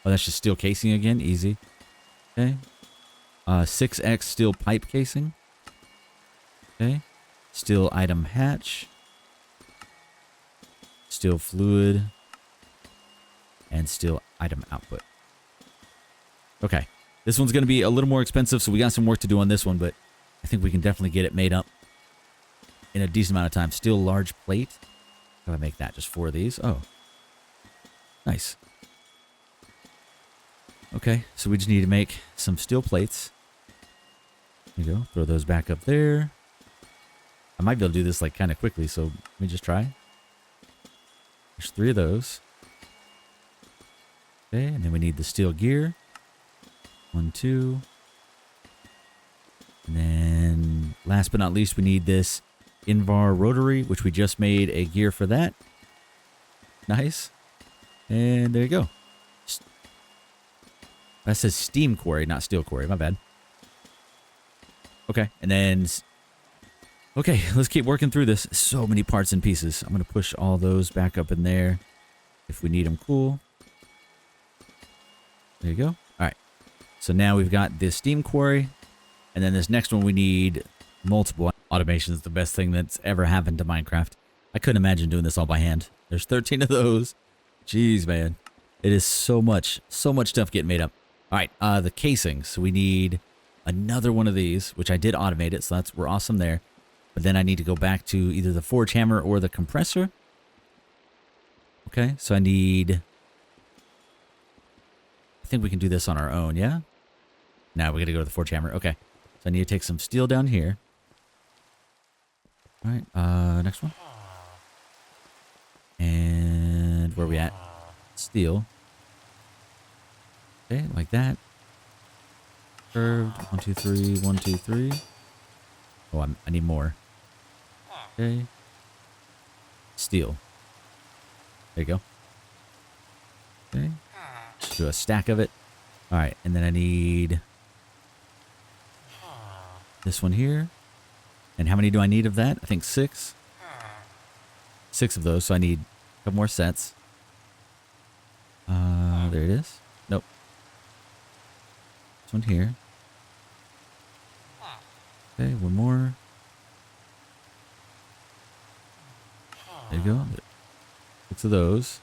S1: Oh, that's just steel casing again. Easy. Okay. 6x steel pipe casing. Okay. Steel item hatch. Steel fluid. And steel item output. Okay. This one's going to be a little more expensive, so we got some work to do on this one, but I think we can definitely get it made up in a decent amount of time. Steel large plate. How do I make that? Just 4 of these. Oh. Nice. Okay, so we just need to make some steel plates. There you go. Throw those back up there. I might be able to do this like kind of quickly, so let me just try. There's 3 of those. Okay, and then we need the steel gear. 1, 2. And then last but not least, we need this Invar rotary, which we just made a gear for that. Nice. And there you go. That says steam quarry, not steel quarry. My bad. Okay, and then... Okay, let's keep working through this. So many parts and pieces. I'm going to push all those back up in there if we need them cool. There you go. All right. So now we've got this steam quarry. And then this next one we need multiple. Automation is the best thing that's ever happened to Minecraft. I couldn't imagine doing this all by hand. There's 13 of those. Jeez, man. It is so much stuff getting made up. All right, the casing. So we need another one of these, which I did automate it, so we're awesome there. But then I need to go back to either the forge hammer or the compressor. Okay, so I need... I think we can do this on our own, yeah? Now we got to go to the forge hammer. Okay, so I need to take some steel down here. All right, next one. And where are we at? Steel. Okay, like that. Curved. 1, 2, 3. 1, 2, 3. Oh, I need more. Okay. Steel. There you go. Okay. Just do a stack of it. All right, and then I need this one here. And how many do I need of that? I think 6. 6 of those, so I need a couple more sets. There it is. Nope. This one here. Okay, one more. There you go. 6 of those.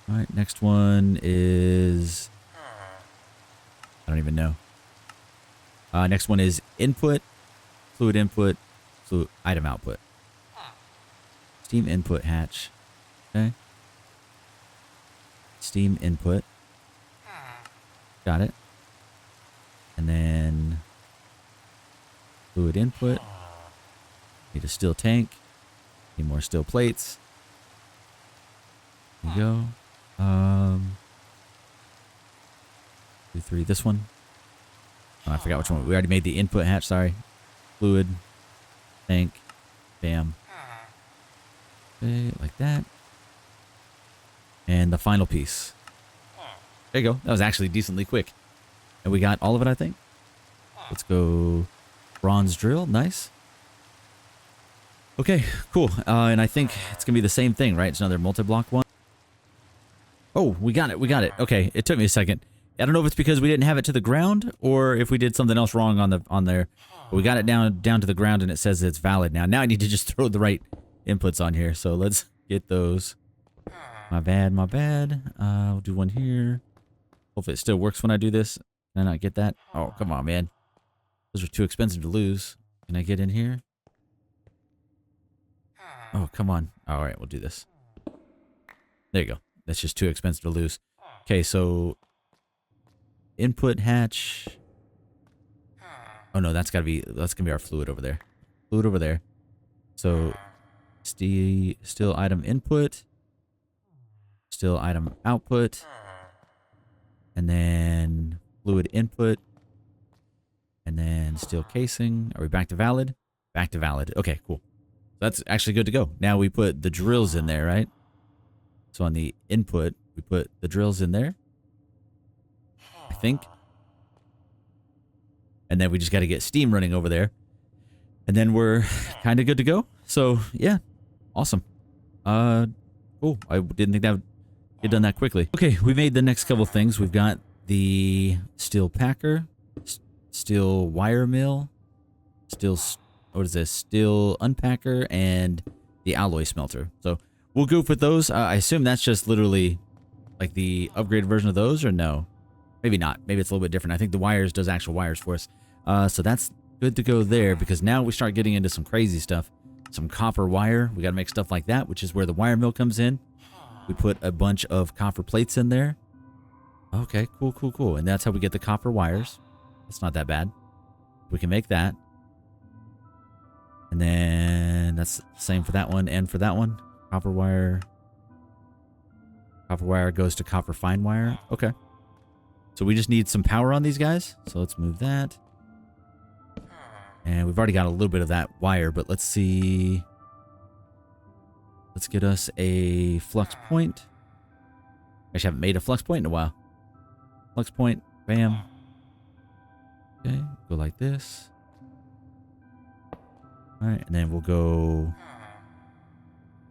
S1: All right, next one is... I don't even know. Next one is input, fluid item output. Steam input hatch. Okay. Steam input. Got it. And then fluid input. Need a steel tank. Need more steel plates. There you go. 2, 3. This one. Oh, I forgot which one. We already made the input hatch. Sorry. Fluid. Tank. Bam. Okay, like that. And the final piece. There you go. That was actually decently quick. And we got all of it, I think. Let's go bronze drill. Nice. Okay, cool. And I think it's going to be the same thing, right? It's another multi-block one. Oh, we got it. We got it. Okay, it took me a second. I don't know if it's because we didn't have it to the ground or if we did something else wrong on there. But we got it down to the ground and it says it's valid now. Now I need to just throw the right inputs on here. So let's get those. My bad, my bad. We'll do one here. Hopefully it still works when I do this. Can I not get that? Oh, come on, man. Those are too expensive to lose. Can I get in here? Oh, come on. All right, we'll do this. There you go. That's just too expensive to lose. Okay, so input hatch. Oh no, that's gonna be our fluid over there. Fluid over there. So still item input, still item output, and then fluid input, and then steel casing. Are we back to valid? Back to valid. Okay, cool. That's actually good to go. Now we put the drills in there, right? So on the input, we put the drills in there, I think. And then we just got to get steam running over there. And then we're kind of good to go. So, yeah. Awesome. Cool. I didn't think that would get done that quickly. Okay, we made the next couple things. We've got the steel packer, steel wire mill, steel, what is this? Steel unpacker, and the alloy smelter. So we'll go with those. I assume that's just literally like the upgraded version of those, or no? Maybe not. Maybe it's a little bit different. I think the wires does actual wires for us. So that's good to go there, because now we start getting into some crazy stuff. Some copper wire. We got to make stuff like that, which is where the wire mill comes in. We put a bunch of copper plates in there. Okay, cool, cool, cool. And that's how we get the copper wires. That's not that bad. We can make that. And then that's the same for that one and for that one. Copper wire. Copper wire goes to copper fine wire. Okay. So we just need some power on these guys. So let's move that. And we've already got a little bit of that wire, but let's see. Let's get us a flux point. Actually, haven't made a flux point in a while. Flux point, bam. Okay, go like this. All right, and then we'll go.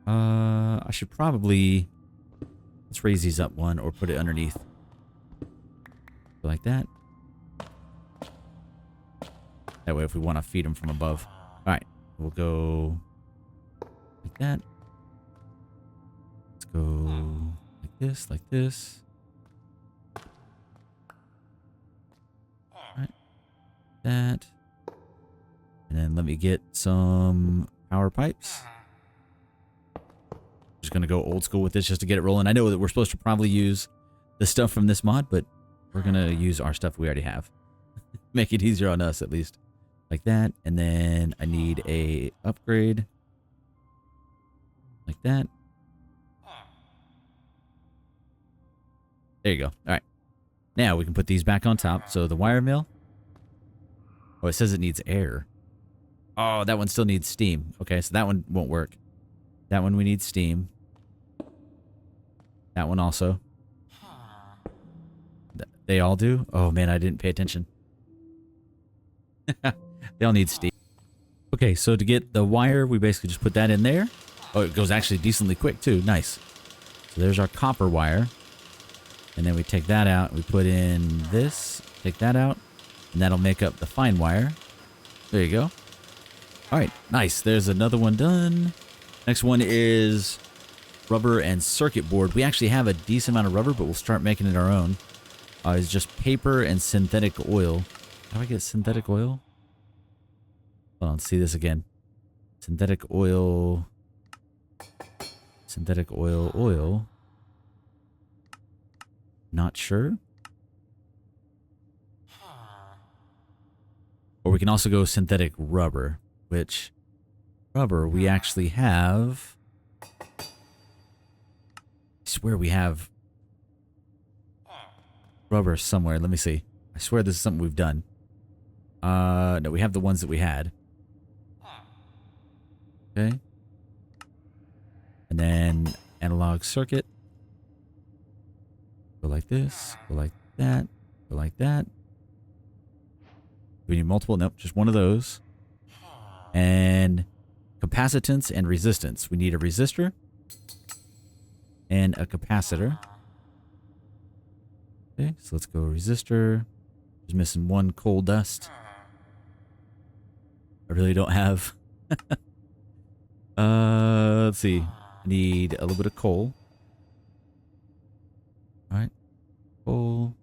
S1: I should probably, let's raise these up one or put it underneath. Go like that. That way, if we want to feed them from above. All right, we'll go like that. Let's go like this, like this. All right, that. And then let me get some power pipes. Just going to go old school with this just to get it rolling. I know that we're supposed to probably use the stuff from this mod, but we're going to use our stuff we already have. Make it easier on us, at least. Like that. And then I need a upgrade. Like that. There you go. All right. Now we can put these back on top. So the wire mill. Oh, it says it needs air. Oh, that one still needs steam. Okay, so that one won't work. That one we need steam. That one also. They all do? Oh man, I didn't pay attention. They all need steam. Okay, so to get the wire, we basically just put that in there. Oh, it goes actually decently quick too. Nice. So there's our copper wire. And then we take that out. We put in this. Take that out. And that'll make up the fine wire. There you go. All right, nice. There's another one done. Next one is rubber and circuit board. We actually have a decent amount of rubber, but we'll start making it our own. It's just paper and synthetic oil. How do I get synthetic oil? Hold on, let's see this again. Synthetic oil. Synthetic oil, oil. Not sure. Or we can also go synthetic rubber, which rubber we actually have. I swear we have rubber somewhere. Let me see. I swear this is something we've done. No, we have the ones that we had. Okay. And then analog circuit. Go like this. Go like that. Go like that. Do we need multiple? Nope, just one of those. And capacitance and resistance. We need a resistor and a capacitor. Okay, so let's go resistor. Just missing one coal dust. I really don't have. Let's see. I need a little bit of coal. All right, coal.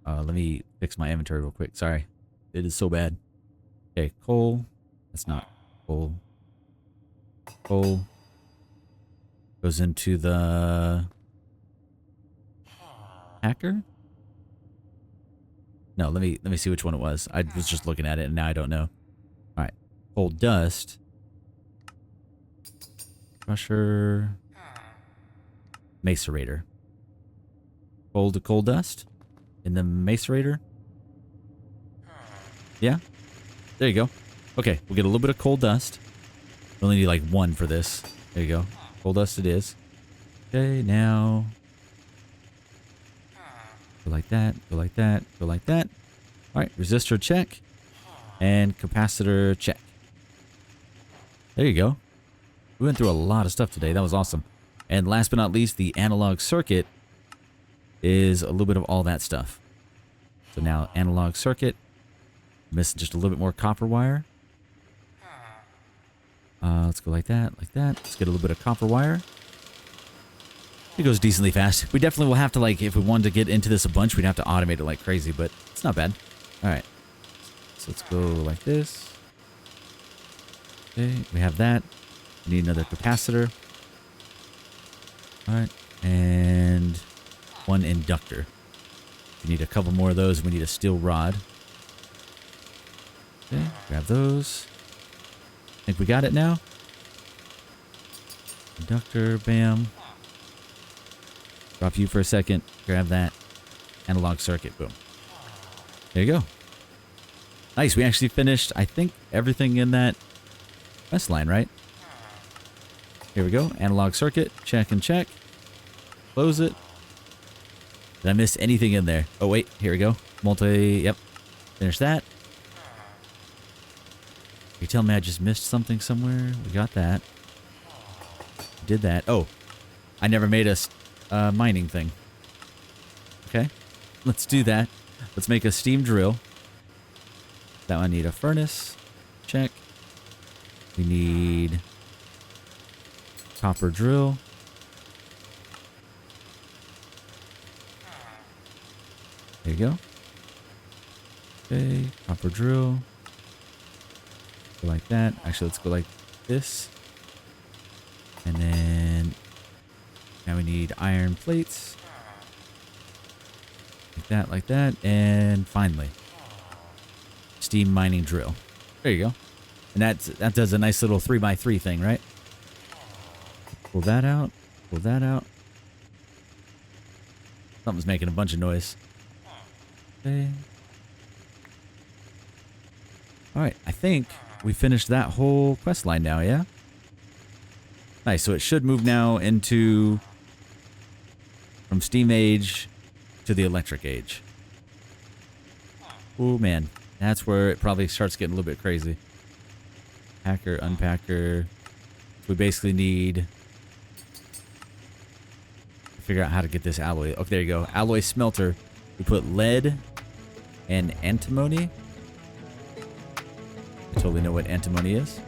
S1: Let me fix my inventory real quick. Sorry, it is so bad. Okay, coal. That's not Coal. Coal. Goes into the hacker? No, let me see which one it was. I was just looking at it and now I don't know. All right. Coal dust. Crusher. Macerator. Coal to coal dust in the macerator. Yeah. There you go. Okay, we'll get a little bit of coal dust. We only need like 1 for this. There you go. Coal dust it is. Okay, now go like that, go like that, go like that. All right, resistor check and capacitor check. There you go. We went through a lot of stuff today. That was awesome. And last but not least, the analog circuit is a little bit of all that stuff. So now analog circuit. Missing just a little bit more copper wire. Let's go like that, like that. Let's get a little bit of copper wire. It goes decently fast. We definitely will have to, like, if we wanted to get into this a bunch, we'd have to automate it like crazy, but it's not bad. All right. So let's go like this. Okay, we have that. We need another capacitor. All right. And 1 inductor. We need a couple more of those. We need a steel rod. Okay, grab those. Think we got it now? Inductor, bam. Drop you for a second. Grab that. Analog circuit, boom. There you go. Nice, we actually finished, I think, everything in that quest line, right? Here we go. Analog circuit, check and check. Close it. Did I miss anything in there? Oh, wait, here we go. Yep. Finish that. You tell me I just missed something somewhere? We got that. Did that. Oh, I never made a mining thing. Okay, let's do that. Let's make a steam drill. That one need a furnace. Check. We need copper drill. There you go. Okay, copper drill. Go like that. Actually, let's go like this. And then now we need iron plates. Like that. And finally, steam mining drill. There you go. And that does a nice little 3x3 thing, right? Pull that out. Pull that out. Something's making a bunch of noise. Okay. Alright, I think we finished that whole quest line now, yeah? Nice, so it should move now into from steam age to the electric age. Oh man, that's where it probably starts getting a little bit crazy. Packer, unpacker. We basically need to figure out how to get this alloy. Okay, there you go. Alloy smelter. We put lead and antimony. I totally know what antimony is.